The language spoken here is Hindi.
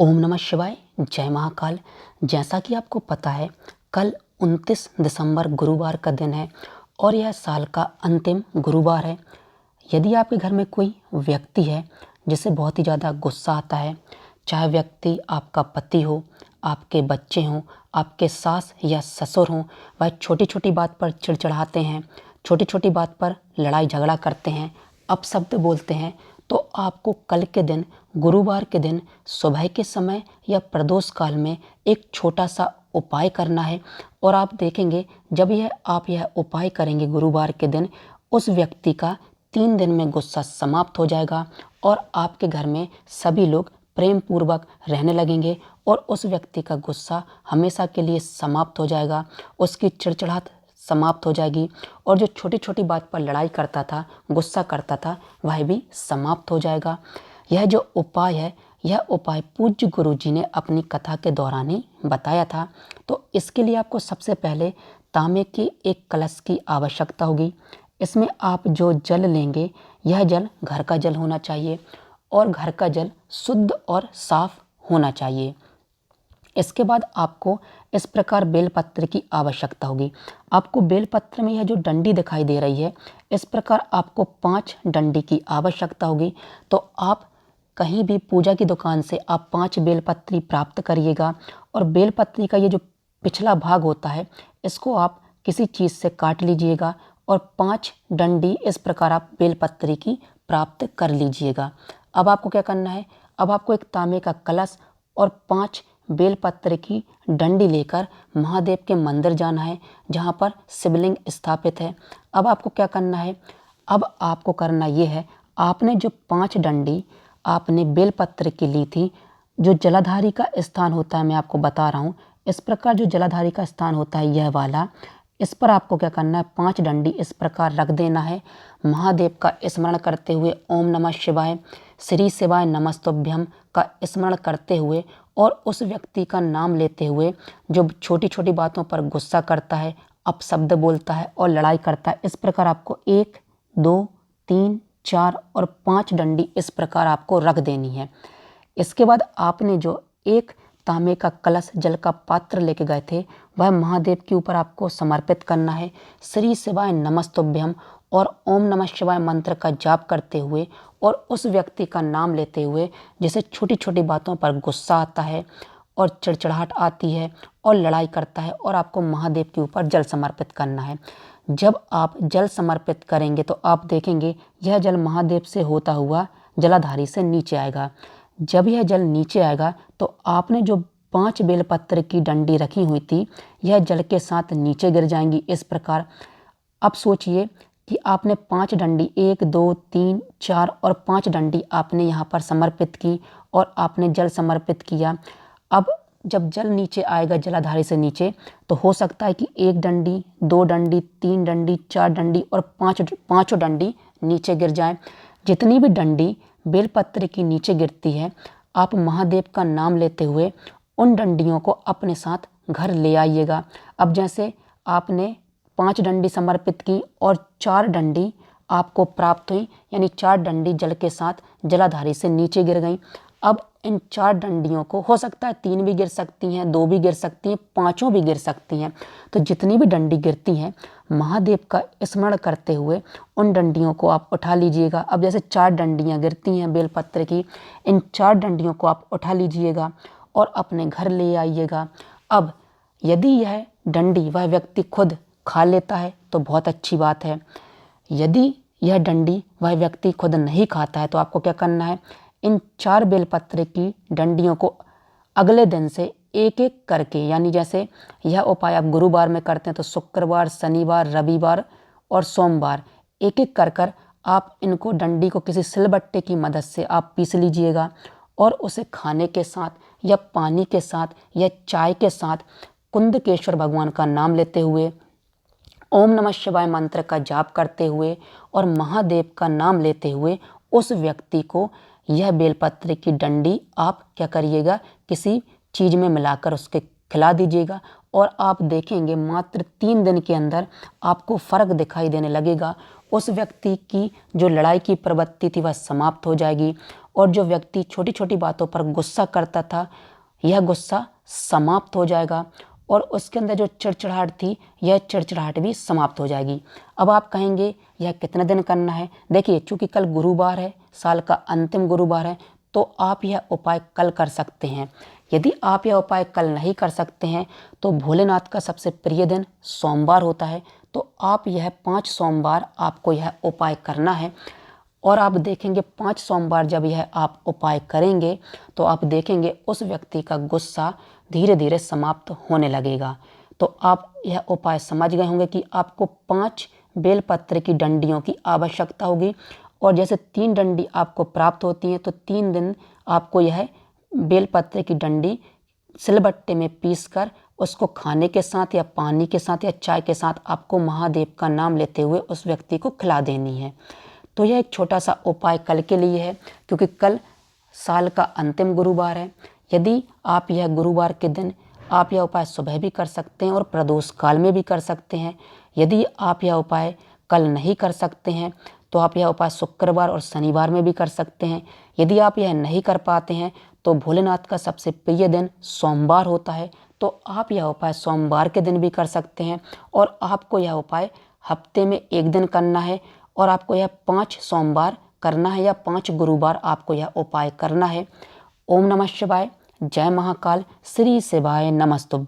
ओम नमः शिवाय। जय महाकाल। जैसा कि आपको पता है, कल 29 दिसंबर गुरुवार का दिन है और यह साल का अंतिम गुरुवार है। यदि आपके घर में कोई व्यक्ति है जिसे बहुत ही ज़्यादा गुस्सा आता है, चाहे व्यक्ति आपका पति हो, आपके बच्चे हों, आपके सास या ससुर हों, वह छोटी छोटी बात पर चिड़चिड़ाते हैं, छोटी छोटी बात पर लड़ाई झगड़ा करते हैं, अपशब्द बोलते हैं, तो आपको कल के दिन, गुरुवार के दिन सुबह के समय या प्रदोष काल में एक छोटा सा उपाय करना है। और आप देखेंगे, जब आप यह उपाय करेंगे गुरुवार के दिन, उस व्यक्ति का 3 दिन में गुस्सा समाप्त हो जाएगा और आपके घर में सभी लोग प्रेम पूर्वक रहने लगेंगे और उस व्यक्ति का गुस्सा हमेशा के लिए समाप्त हो जाएगा, उसकी चिड़चिड़ाहट समाप्त हो जाएगी और जो छोटी छोटी बात पर लड़ाई करता था, गुस्सा करता था, वह भी समाप्त हो जाएगा। यह जो उपाय है, यह उपाय पूज्य गुरु जी ने अपनी कथा के दौरान ही बताया था। तो इसके लिए आपको सबसे पहले तांबे की एक कलश की आवश्यकता होगी। इसमें आप जो जल लेंगे, यह जल घर का जल होना चाहिए और घर का जल शुद्ध और साफ होना चाहिए। इसके बाद आपको इस प्रकार बेलपत्र की आवश्यकता होगी। आपको बेलपत्र में यह जो डंडी दिखाई दे रही है, इस प्रकार आपको 5 डंडी की आवश्यकता होगी। तो आप कहीं भी पूजा की दुकान से आप 5 बेलपत्री प्राप्त करिएगा और बेलपत्री का ये जो पिछला भाग होता है, इसको आप किसी चीज़ से काट लीजिएगा और 5 डंडी इस प्रकार आप बेलपत्री की प्राप्त कर लीजिएगा। अब आपको क्या करना है, अब आपको एक तांबे का कलश और 5 बेलपत्र की डंडी लेकर महादेव के मंदिर जाना है, जहाँ पर शिवलिंग स्थापित है। अब आपको क्या करना है, अब आपको करना ये है, आपने जो 5 डंडी आपने बेलपत्र की ली थी, जो जलाधारी का स्थान होता है, मैं आपको बता रहा हूँ, इस प्रकार जो जलाधारी का स्थान होता है यह वाला, इस पर आपको क्या करना है, 5 डंडी इस प्रकार रख देना है। महादेव का स्मरण करते हुए ओम नमः शिवाय, श्री शिवाय नमस्तुभ्यम का स्मरण करते हुए और उस व्यक्ति का नाम लेते हुए जो छोटी छोटी बातों पर गुस्सा करता है, अपशब्द बोलता है और लड़ाई करता है, इस प्रकार आपको 1, 2, 3, 4 और 5 डंडी इस प्रकार आपको रख देनी है। इसके बाद आपने जो एक तांबे का कलश, जल का पात्र लेके गए थे, वह महादेव के ऊपर आपको समर्पित करना है। श्री शिवाय नमस्तुभ्यम और ओम नमः शिवाय मंत्र का जाप करते हुए और उस व्यक्ति का नाम लेते हुए जिसे छोटी छोटी बातों पर गुस्सा आता है और चिड़चिड़ाहट आती है और लड़ाई करता है, और आपको महादेव के ऊपर जल समर्पित करना है। जब आप जल समर्पित करेंगे तो आप देखेंगे यह जल महादेव से होता हुआ जलाधारी से नीचे आएगा। जब यह जल नीचे आएगा तो आपने जो 5 बेलपत्र की डंडी रखी हुई थी, यह जल के साथ नीचे गिर जाएंगी इस प्रकार। अब सोचिए कि आपने 5 डंडी, 1, 2, 3, 4 और 5 डंडी आपने यहाँ पर समर्पित की और आपने जल समर्पित किया। अब जब जल नीचे आएगा जलाधारी से नीचे, तो हो सकता है कि 1 डंडी, 2 डंडी, 3 डंडी, 4 डंडी और 5 डंडी नीचे गिर जाए। जितनी भी डंडी बेलपत्र की नीचे गिरती है, आप महादेव का नाम लेते हुए उन डंडियों को अपने साथ घर ले आइएगा। अब जैसे आपने 5 डंडी समर्पित की और 4 डंडी आपको प्राप्त हुई, यानी 4 डंडी जल के साथ जलाधारी से नीचे गिर गई। अब इन 4 डंडियों को, हो सकता है 3 भी गिर सकती हैं, 2 भी गिर सकती हैं, 5 भी गिर सकती हैं, तो जितनी भी डंडी गिरती हैं, महादेव का स्मरण करते हुए उन डंडियों को आप उठा लीजिएगा। अब जैसे 4 डंडियाँ गिरती हैं बेलपत्र की, इन 4 डंडियों को आप उठा लीजिएगा और अपने घर ले आइएगा। अब यदि यह डंडी वह व्यक्ति खुद खा लेता है तो बहुत अच्छी बात है। यदि यह डंडी वह व्यक्ति खुद नहीं खाता है तो आपको क्या करना है, इन 4 बेलपत्र की डंडियों को अगले दिन से एक एक करके, यानी जैसे यह उपाय आप गुरुवार में करते हैं तो शुक्रवार, शनिवार, रविवार और सोमवार एक एक कर आप इनको, डंडी को किसी सिलबट्टे की मदद से आप पीस लीजिएगा और उसे खाने के साथ या पानी के साथ या चाय के साथ कुंदकेश्वर भगवान का नाम लेते हुए, ओम नमः शिवाय मंत्र का जाप करते हुए और महादेव का नाम लेते हुए उस व्यक्ति को यह बेलपत्र की डंडी आप क्या करिएगा, किसी चीज़ में मिलाकर उसके खिला दीजिएगा और आप देखेंगे मात्र 3 दिन के अंदर आपको फ़र्क दिखाई देने लगेगा। उस व्यक्ति की जो लड़ाई की प्रवृत्ति थी वह समाप्त हो जाएगी और जो व्यक्ति छोटी छोटी बातों पर गुस्सा करता था, यह गुस्सा समाप्त हो जाएगा और उसके अंदर जो चिड़चिड़ाहट थी, यह चिड़चिड़ाहट भी समाप्त हो जाएगी। अब आप कहेंगे यह कितने दिन करना है? देखिए, चूँकि कल गुरुवार है, साल का अंतिम गुरुवार है, तो आप यह उपाय कल कर सकते हैं। यदि आप यह उपाय कल नहीं कर सकते हैं तो भोलेनाथ का सबसे प्रिय दिन सोमवार होता है, तो आप यह 5 सोमवार आपको यह उपाय करना है। और आप देखेंगे 5 सोमवार जब यह आप उपाय करेंगे तो आप देखेंगे उस व्यक्ति का गुस्सा धीरे धीरे समाप्त होने लगेगा। तो आप यह उपाय समझ गए होंगे कि आपको 5 बेलपत्र की डंडियों की आवश्यकता होगी और जैसे 3 डंडी आपको प्राप्त होती हैं तो 3 दिन आपको यह बेलपत्र की डंडी सिलबट्टे में पीसकर उसको खाने के साथ या पानी के साथ या चाय के साथ आपको महादेव का नाम लेते हुए उस व्यक्ति को खिला देनी है। तो यह एक छोटा सा उपाय कल के लिए है, क्योंकि कल साल का अंतिम गुरुवार है। यदि आप यह गुरुवार के दिन आप यह उपाय सुबह भी कर सकते हैं और प्रदोष काल में भी कर सकते हैं। यदि आप यह उपाय कल नहीं कर सकते हैं तो आप यह उपाय शुक्रवार और शनिवार में भी कर सकते हैं। यदि आप यह नहीं कर पाते हैं तो भोलेनाथ का सबसे प्रिय दिन सोमवार होता है, तो आप यह उपाय सोमवार के दिन भी कर सकते हैं और आपको यह उपाय हफ्ते में 1 दिन करना है और आपको यह 5 सोमवार करना है या 5 गुरुवार आपको यह उपाय करना है। ओम नमः शिवाय। जय महाकाल। श्री शिवाय नमस्तुभ्यं।